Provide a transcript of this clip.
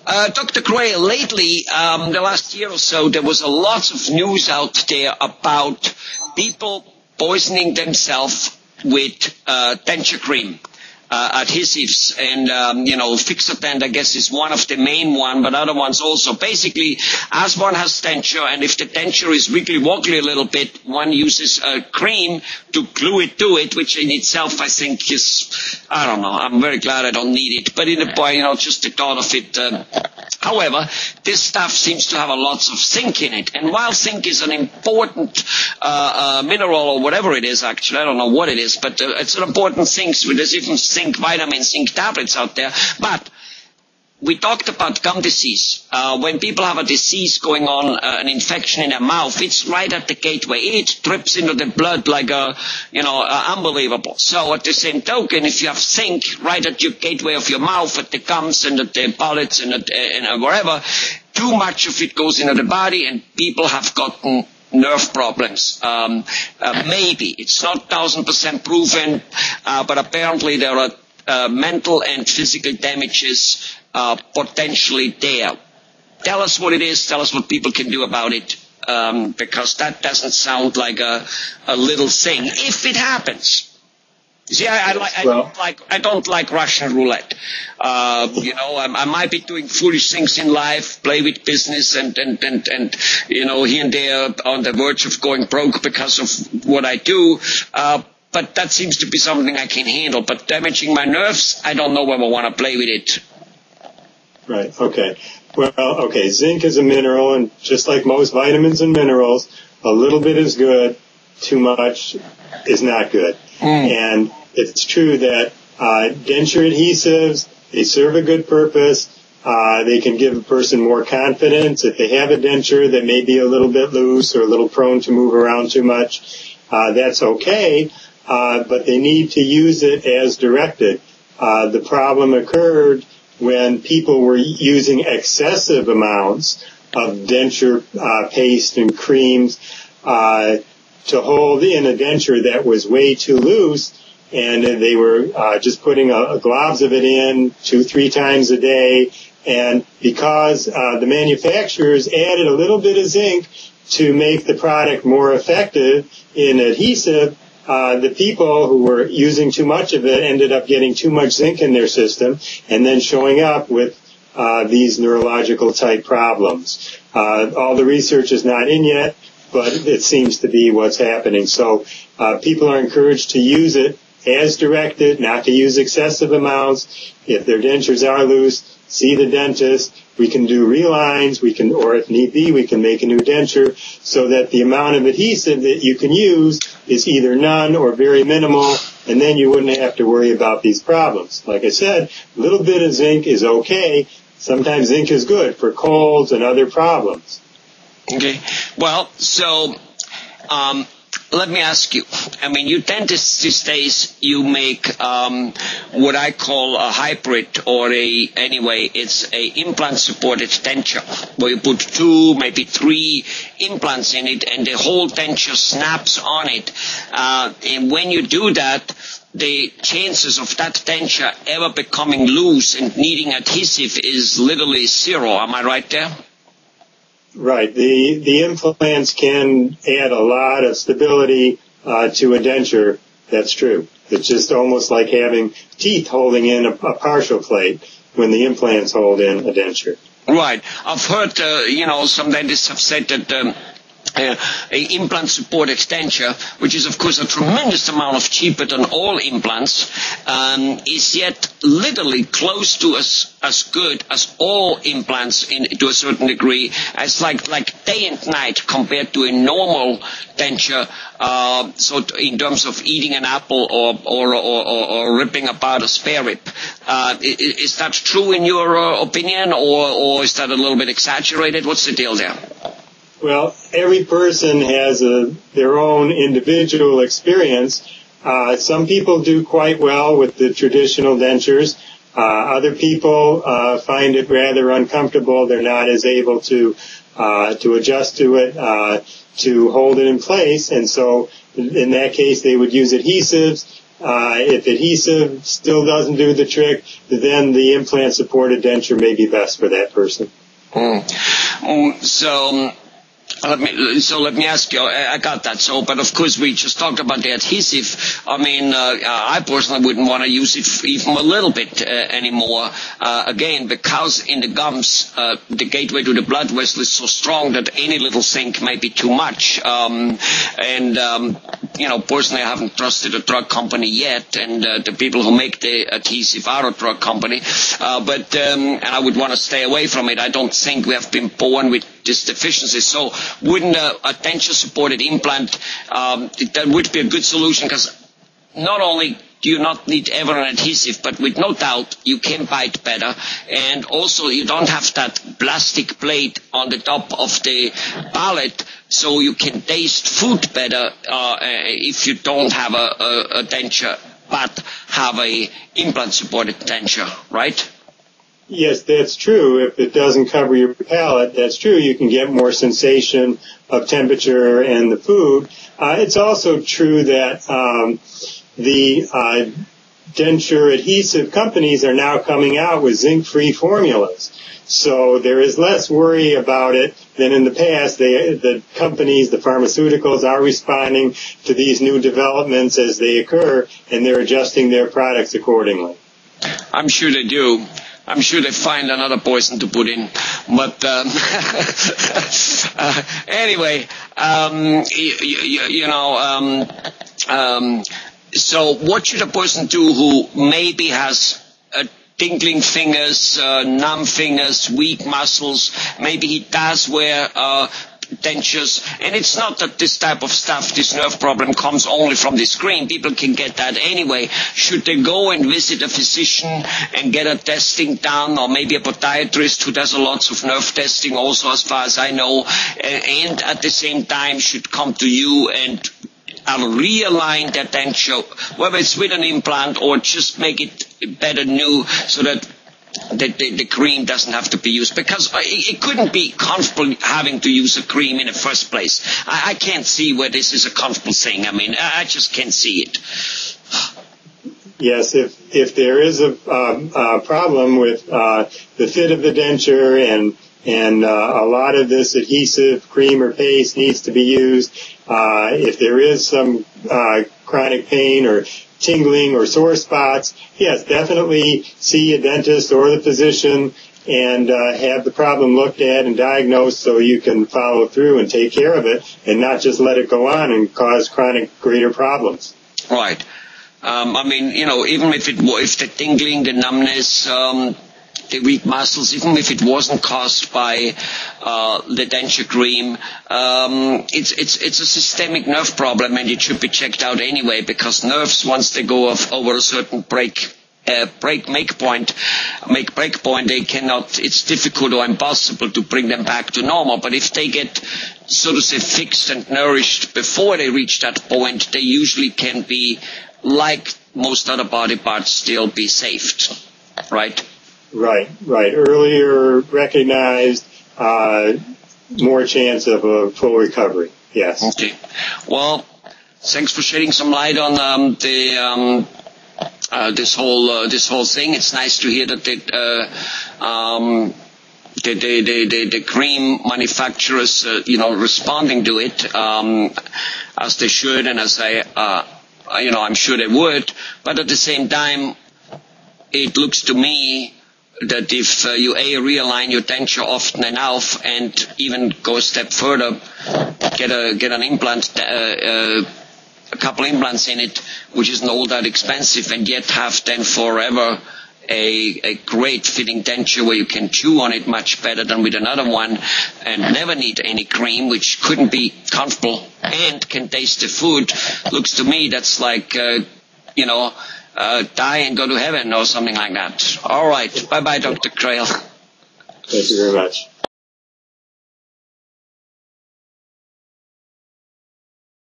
Dr. Gray, lately, the last year or so, there was a lot of news out there about people poisoning themselves with denture cream. Adhesives and, Fixatent, I guess, is one of the main one, but other ones also. Basically, as one has denture, and if the denture is wiggly-woggly a little bit, one uses a cream to glue it to it, which in itself, I think, is, I don't know, I'm very glad I don't need it. But in a point, just the thought of it. However, this stuff seems to have a lot of zinc in it. And while zinc is an important mineral or whatever it is, actually, I don't know what it is, but it's an important thing. So there's even zinc vitamins, zinc tablets out there. But we talked about gum disease. When people have a disease going on, an infection in their mouth, it's right at the gateway. It drips into the blood like unbelievable. So at the same token, if you have zinc right at your gateway of your mouth, at the gums and at the palates and wherever, too much of it goes into the body, and people have gotten nerve problems. Maybe. It's not 1,000% proven, but apparently there are mental and physical damages potentially there. Tell us what it is. Tell us what people can do about it, because that doesn't sound like a little thing. If it happens. See, I don't like Russian roulette. I might be doing foolish things in life, play with business, and here and there on the verge of going broke because of what I do. But that seems to be something I can handle. But damaging my nerves, I don't know whether I want to play with it. Right. Okay. Well, okay. Zinc is a mineral, and just like most vitamins and minerals, a little bit is good. Too much is not good. And it's true that denture adhesives, they serve a good purpose. They can give a person more confidence. If they have a denture that may be a little bit loose or a little prone to move around too much, that's okay, but they need to use it as directed. The problem occurred when people were using excessive amounts of denture paste and creams to hold in a denture that was way too loose, and they were just putting globs of it in 2-3 times a day. And because the manufacturers added a little bit of zinc to make the product more effective in adhesive, the people who were using too much of it ended up getting too much zinc in their system and then showing up with these neurological type problems. All the research is not in yet, but it seems to be what's happening. So people are encouraged to use it as directed, not to use excessive amounts. If their dentures are loose, see the dentist. We can do relines, or if need be, we can make a new denture so that the amount of adhesive that you can use is either none or very minimal, and then you wouldn't have to worry about these problems. Like I said, a little bit of zinc is okay. Sometimes zinc is good for colds and other problems. Okay. Well, so let me ask you. I mean, you dentists these days, you make what I call a hybrid, it's a implant-supported denture, where you put 2, maybe 3 implants in it, and the whole denture snaps on it. And when you do that, the chances of that denture ever becoming loose and needing adhesive is literally 0. Am I right there? Right. The implants can add a lot of stability to a denture. That's true. It's just almost like having teeth holding in a partial plate when the implants hold in a denture. Right. I've heard, some dentists have said that a implant-supported denture, which is, of course, a tremendous amount of cheaper than all implants, is yet literally close to as good as all implants to a certain degree. It's like day and night compared to a normal denture. So in terms of eating an apple or ripping apart a spare rib. Is that true in your opinion, or is that a little bit exaggerated? What's the deal there? Well, every person has their own individual experience. Some people do quite well with the traditional dentures. Other people find it rather uncomfortable. They're not as able to adjust to it, to hold it in place. And so in that case, they would use adhesives. If adhesive still doesn't do the trick, then the implant-supported denture may be best for that person. So let me ask you, I got that. So, but of course we just talked about the adhesive. I mean, I personally wouldn't want to use it even a little bit anymore. Again, because in the gums, the gateway to the blood vessel is so strong that any little sink may be too much. Personally I haven't trusted a drug company yet, and the people who make the adhesive are a drug company. And I would want to stay away from it. I don't think we have been born with this deficiency. So wouldn't a denture-supported implant, that would be a good solution, because not only do you not need ever an adhesive, but with no doubt you can bite better, and also you don't have that plastic plate on the top of the palate, so you can taste food better if you don't have a denture but have a implant-supported denture, right? Yes, that's true. If it doesn't cover your palate, that's true. You can get more sensation of temperature and the food. It's also true that the denture adhesive companies are now coming out with zinc-free formulas. So there is less worry about it than in the past. The companies, the pharmaceuticals, are responding to these new developments as they occur, and they're adjusting their products accordingly. I'm sure they do. I'm sure they find another poison to put in. But anyway, so what should a person do who maybe has tingling fingers, numb fingers, weak muscles? Maybe he does wear dentures, and it's not that this type of stuff, this nerve problem, comes only from the screen. People can get that anyway. Should they go and visit a physician and get a testing done, or maybe a podiatrist who does a lots of nerve testing also, as far as I know, and at the same time should come to you and realign their denture, whether it's with an implant or just make it better new, so that the cream doesn't have to be used? Because it couldn't be comfortable having to use a cream in the first place. I can't see where this is a comfortable thing. I mean, I just can't see it. Yes, if there is a problem with the fit of the denture and a lot of this adhesive cream or paste needs to be used, if there is some chronic pain or tingling or sore spots, yes, definitely see a dentist or the physician and have the problem looked at and diagnosed, so you can follow through and take care of it and not just let it go on and cause chronic greater problems. Right. Even if the tingling, the numbness, the weak muscles, even if it wasn't caused by the denture cream, it's a systemic nerve problem, and it should be checked out anyway, because nerves, once they go over a certain break point, they cannot, it's difficult or impossible to bring them back to normal. But if they get, so to say, fixed and nourished before they reach that point, they usually can be, like most other body parts, still be saved, right? Right. Earlier recognized, more chance of a full recovery. Yes. Okay. Well, thanks for shedding some light on this whole thing. It's nice to hear that the cream manufacturers, responding to it as they should, and as I'm sure they would. But at the same time, it looks to me that if you realign your denture often enough, and even go a step further, get an implant, a couple implants in it, which isn't all that expensive, and yet have then forever a great fitting denture where you can chew on it much better than with another one, and never need any cream, which couldn't be comfortable and can taste the food. Looks to me that's like, die and go to heaven or something like that. All right. Bye-bye, Dr. Crail. Thank you very much.